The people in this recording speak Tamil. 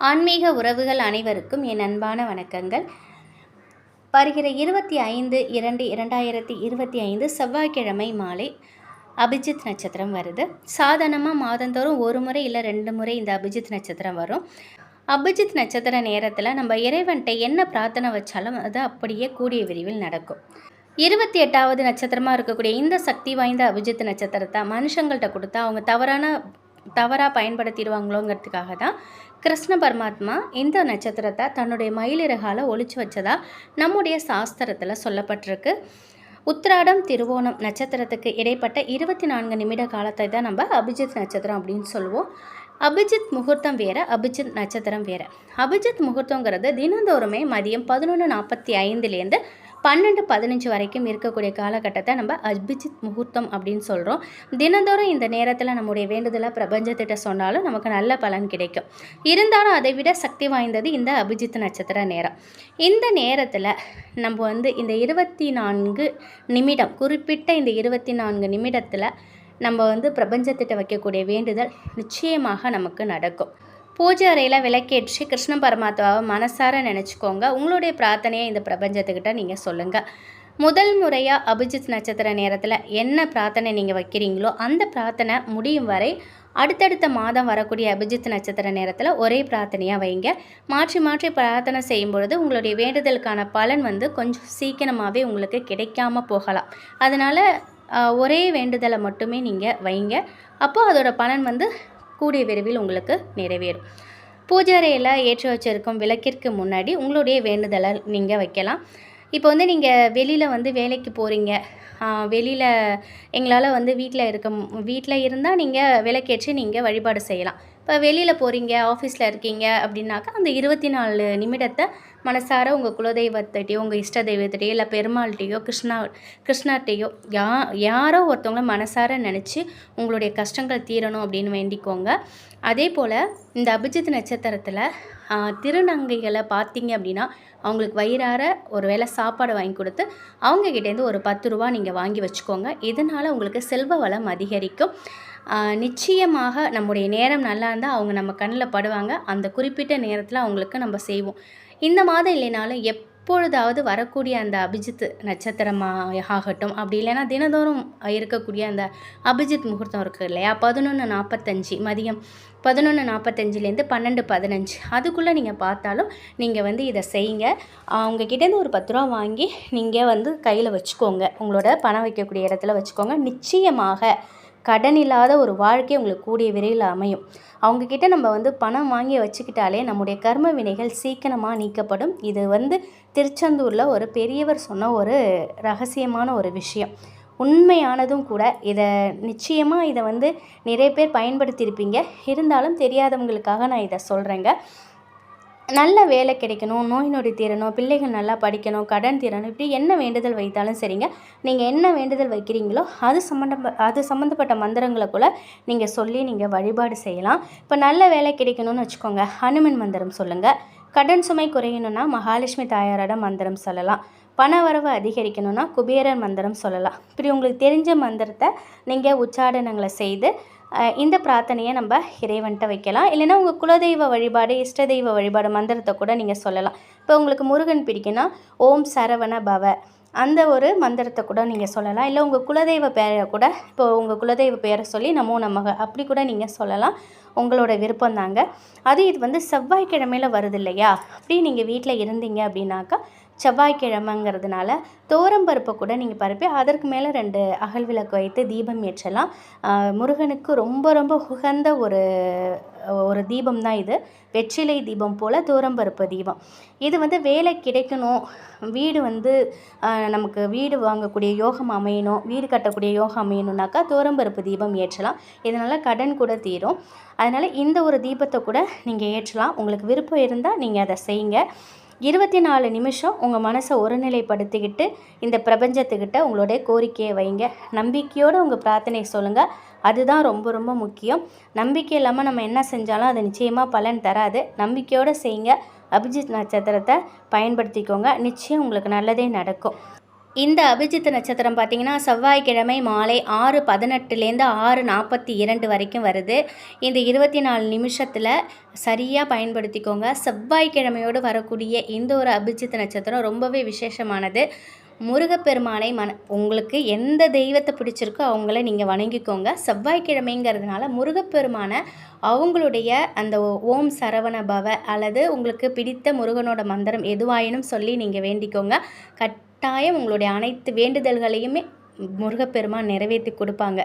ஆன்மீக உறவுகள் அனைவருக்கும் என் அன்பான வணக்கங்கள். வருகிற 25/2/2025 செவ்வாய்க்கிழமை மாலை அபிஜித் நட்சத்திரம் வருது. சாதாரணமாக மாதந்தோறும் ஒரு முறை இல்லை 2 முறை இந்த அபிஜித் நட்சத்திரம் வரும். அபிஜித் நட்சத்திர நேரத்தில் நம்ம இறைவன்கிட்ட என்ன பிரார்த்தனை வச்சாலும் அது அப்படியே கூடிய விரைவில் நடக்கும். 28வது நட்சத்திரமாக இருக்கக்கூடிய இந்த சக்தி வாய்ந்த அபிஜித் நட்சத்திரத்தை மனுஷங்கள்கிட்ட கொடுத்தா அவங்க தவறாக பயன்படுத்திடுவாங்களோங்கிறதுக்காக தான் கிருஷ்ண பரமாத்மா இந்த நட்சத்திரத்தை தன்னுடைய மயிலிறகால ஒளிச்சு வச்சதா நம்முடைய சாஸ்திரத்தில் சொல்லப்பட்டிருக்கு. உத்திராடம் திருவோணம் நட்சத்திரத்துக்கு இடைப்பட்ட 24 நிமிட காலத்தை தான் நம்ம அபிஜித் நட்சத்திரம் அப்படின்னு சொல்லுவோம். அபிஜித் முகூர்த்தம் வேறு, அபிஜித் நட்சத்திரம் வேறு. அபிஜித் முகூர்த்தங்கிறது தினந்தோறுமே மதியம் 11:45 12:15 வரைக்கும் இருக்கக்கூடிய காலகட்டத்தை நம்ம அபிஜித் முகூர்த்தம் அப்படின்னு சொல்கிறோம். தினந்தோறும் இந்த நேரத்தில் நம்முடைய வேண்டுதலை பிரபஞ்சத்திட்ட சொன்னாலும் நமக்கு நல்ல பலன் கிடைக்கும். இருந்தாலும் அதை விட சக்தி வாய்ந்தது இந்த அபிஜித் நட்சத்திர நேரம். இந்த நேரத்தில் நம்ம இந்த 24 நிமிடம், குறிப்பிட்ட இந்த 24 நிமிடத்தில் நம்ம பிரபஞ்சத்திட்ட வைக்கக்கூடிய வேண்டுதல் நிச்சயமாக நமக்கு நடக்கும். பூஜை அறையில் விளக்கேற்றி கிருஷ்ண பரமாத்மாவை மனசார நினச்சிக்கோங்க. உங்களுடைய பிரார்த்தனையை இந்த பிரபஞ்சத்துக்கிட்ட நீங்கள் சொல்லுங்கள். முதல் முறையாக அபிஜித் நட்சத்திர நேரத்தில் என்ன பிரார்த்தனை நீங்கள் வைக்கிறீங்களோ அந்த பிரார்த்தனை முடியும் வரை அடுத்தடுத்த மாதம் வரக்கூடிய அபிஜித் நட்சத்திர நேரத்தில் ஒரே பிரார்த்தனையாக வைங்க. மாற்றி மாற்றி பிரார்த்தனை செய்யும் பொழுது உங்களுடைய வேண்டுதலுக்கான பலன் கொஞ்சம் சீக்கிரமாகவே உங்களுக்கு கிடைக்காம போகலாம். அதனால் ஒரே வேண்டுதலை மட்டுமே நீங்கள் வைங்க. அப்போது அதோட பலன் கூடிய விரைவில் உங்களுக்கு நிறைவேறும். பூஜை அறையில் ஏற்றி வச்சிருக்கும் விளக்கிற்கு முன்னாடி உங்களுடைய வேண்டுதலை நீங்கள் வைக்கலாம். இப்போ நீங்கள் வெளியில் வேலைக்கு போகிறீங்க, வெளியில் எங்களால் வீட்டில் இருந்தால் நீங்கள் விளக்கேற்றி நீங்கள் வழிபாடு செய்யலாம். இப்போ வெளியில் போகிறீங்க, ஆஃபீஸில் இருக்கீங்க அப்படின்னாக்கா அந்த 24 நிமிடத்தை மனசார உங்கள் குலதெய்வத்திட்டையோ உங்கள் இஷ்ட தெய்வத்திட்டையோ இல்லை பெருமாள்கிட்டையோ கிருஷ்ணர்கிட்டையோ யாரோ ஒருத்தவங்கள மனசார நினச்சி உங்களுடைய கஷ்டங்கள் தீரணும் அப்படின்னு வேண்டிக்கோங்க. அதே போல் இந்த அபிஜித் நட்சத்திரத்தில் திருநங்கைகளை பார்த்தீங்க அப்படின்னா அவங்களுக்கு வயிறார ஒரு வேளை சாப்பாடு வாங்கி கொடுத்து அவங்கக்கிட்டேருந்து ஒரு 10 ரூபா நீங்கள் வாங்கி வச்சுக்கோங்க. இதனால் உங்களுக்கு செல்வ வளம் அதிகரிக்கும். நிச்சயமாக நம்முடைய நேரம் நல்லா இருந்தால் அவங்க நம்ம கண்ணில் படுவாங்க. அந்த குறிப்பிட்ட நேரத்தில் அவங்களுக்கு நம்ம செய்வோம். இந்த மாதம் இல்லைனாலும் எப்பொழுதாவது வரக்கூடிய அந்த அபிஜித் நட்சத்திரமாகட்டும், அப்படி இல்லைன்னா தினந்தோறும் இருக்கக்கூடிய அந்த அபிஜித் முகூர்த்தம் இருக்குது இல்லையா, 11:45 மதியம் 11:45 12:15 அதுக்குள்ளே நீங்கள் பார்த்தாலும் நீங்கள் இதை செய்யுங்க. அவங்கக்கிட்டேருந்து ஒரு 10 ரூபா வாங்கி நீங்கள் கையில் வச்சுக்கோங்க. உங்களோட பணம் வைக்கக்கூடிய இடத்துல வச்சுக்கோங்க. நிச்சயமாக கடன் இல்லாத ஒரு வாழ்க்கை உங்களுக்கு கூடிய விரைவில் அமையும். அவங்கக்கிட்ட நம்ம பணம் வாங்கி வச்சுக்கிட்டாலே நம்முடைய கர்ம வினைகள் சீக்கிரமாக நீக்கப்படும். இது திருச்செந்தூரில் ஒரு பெரியவர் சொன்ன ஒரு ரகசியமான ஒரு விஷயம், உண்மையானதும் கூட. இதை நிச்சயமாக இதை நிறைய பேர் பயன்படுத்தியிருப்பீங்க. இருந்தாலும் தெரியாதவங்களுக்காக நான் இதை சொல்கிறேங்க. நல்ல வேலை கிடைக்கணும், நோய் நொடி தீரணும், பிள்ளைகள் நல்லா படிக்கணும், கடன் தீரணும், இப்படி என்ன வேண்டுதல் வைத்தாலும் சரிங்க. நீங்கள் என்ன வேண்டுதல் வைக்கிறீங்களோ அது சம்மந்தப்பட்ட மந்திரங்களை கூட நீங்கள் சொல்லி நீங்கள் வழிபாடு செய்யலாம். இப்போ நல்ல வேலை கிடைக்கணும்னு வச்சுக்கோங்க, ஹனுமன் மந்திரம் சொல்லுங்கள். கடன் சுமை குறையணும்னா மகாலட்சுமி தாயாரோட மந்திரம் சொல்லலாம். பண வரவு அதிகரிக்கணும்னா குபேரர் மந்திரம் சொல்லலாம். இப்படி உங்களுக்கு தெரிஞ்ச மந்திரத்தை நீங்கள் உச்சாடனங்களை செய்து இந்த பிரார்த்தனையை நம்ம இறைவன்கிட்ட வைக்கலாம். இல்லைன்னா உங்கள் குலதெய்வ வழிபாடு, இஷ்ட தெய்வ வழிபாடு மந்திரத்தை கூட நீங்கள் சொல்லலாம். இப்போ உங்களுக்கு முருகன் பிடிக்குன்னா ஓம் சரவண பவ அந்த ஒரு மந்திரத்தை கூட நீங்கள் சொல்லலாம். இல்லை உங்கள் குலதெய்வ பேரை கூட, இப்போ உங்கள் குலதெய்வ பேரை சொல்லி நமோ நமக அப்படி கூட நீங்கள் சொல்லலாம். உங்களோட விருப்பம் தாங்க. இது செவ்வாய்க்கிழமையில் வருது இல்லையா, அப்படி நீங்கள் வீட்டில் இருந்தீங்க அப்படின்னாக்கா செவ்வாய்க்கிழமைங்கிறதுனால தோரம்பருப்பை கூட நீங்கள் பருப்பி அதற்கு மேலே 2 அகல் விளக்கு வைத்து தீபம் ஏற்றலாம். முருகனுக்கு ரொம்ப ரொம்ப உகந்த ஒரு தீபம் தான் இது. வெற்றிலை தீபம் போல் தோரம்பருப்பு தீபம். இது வேலை கிடைக்கணும், வீடு நமக்கு வீடு வாங்கக்கூடிய யோகம் அமையணும், வீடு கட்டக்கூடிய யோகம் அமையணுன்னாக்கா தோரம்பருப்பு தீபம் ஏற்றலாம். இதனால் கடன் கூட தீரும். அதனால் இந்த ஒரு தீபத்தை கூட நீங்கள் ஏற்றலாம். உங்களுக்கு விருப்பம் இருந்தால் நீங்கள் அதை செய்யுங்க. 24 நிமிஷம் உங்கள் மனசை ஒருநிலைப்படுத்திக்கிட்டு இந்த பிரபஞ்சத்துக்கிட்ட உங்களுடைய கோரிக்கையை வைங்க. நம்பிக்கையோடு உங்கள் பிரார்த்தனையை சொல்லுங்கள். அதுதான் ரொம்ப ரொம்ப முக்கியம். நம்பிக்கை இல்லாமல் நம்ம என்ன செஞ்சாலும் அது நிச்சயமாக பலன் தராது. நம்பிக்கையோடு செய்யுங்க. அபிஜித் நட்சத்திரத்தை பயன்படுத்திக்கோங்க. நிச்சயம் உங்களுக்கு நல்லதே நடக்கும். இந்த அபிஜித் நட்சத்திரம் பார்த்திங்கன்னா செவ்வாய்க்கிழமை மாலை 6:18லேருந்து 6:42 வரைக்கும் வருது. இந்த 24 நிமிஷத்தில் சரியாக பயன்படுத்திக்கோங்க. செவ்வாய்க்கிழமையோடு வரக்கூடிய இந்த ஒரு அபிஜித் நட்சத்திரம் ரொம்பவே விசேஷமானது. முருகப்பெருமானை உங்களுக்கு எந்த தெய்வத்தை பிடிச்சிருக்கோ அவங்கள நீங்கள் வணங்கிக்கோங்க. செவ்வாய்க்கிழமைங்கிறதுனால முருகப்பெருமானை அவங்களுடைய அந்த ஓம் சரவண பவ அல்லது உங்களுக்கு பிடித்த முருகனோட மந்திரம் எதுவாயினும் சொல்லி நீங்கள் வேண்டிக்கோங்க. கட்டாயம் உங்களுடைய அனைத்து வேண்டுதல்களையுமே முருகப்பெருமான் நிறைவேற்றி கொடுப்பாங்க.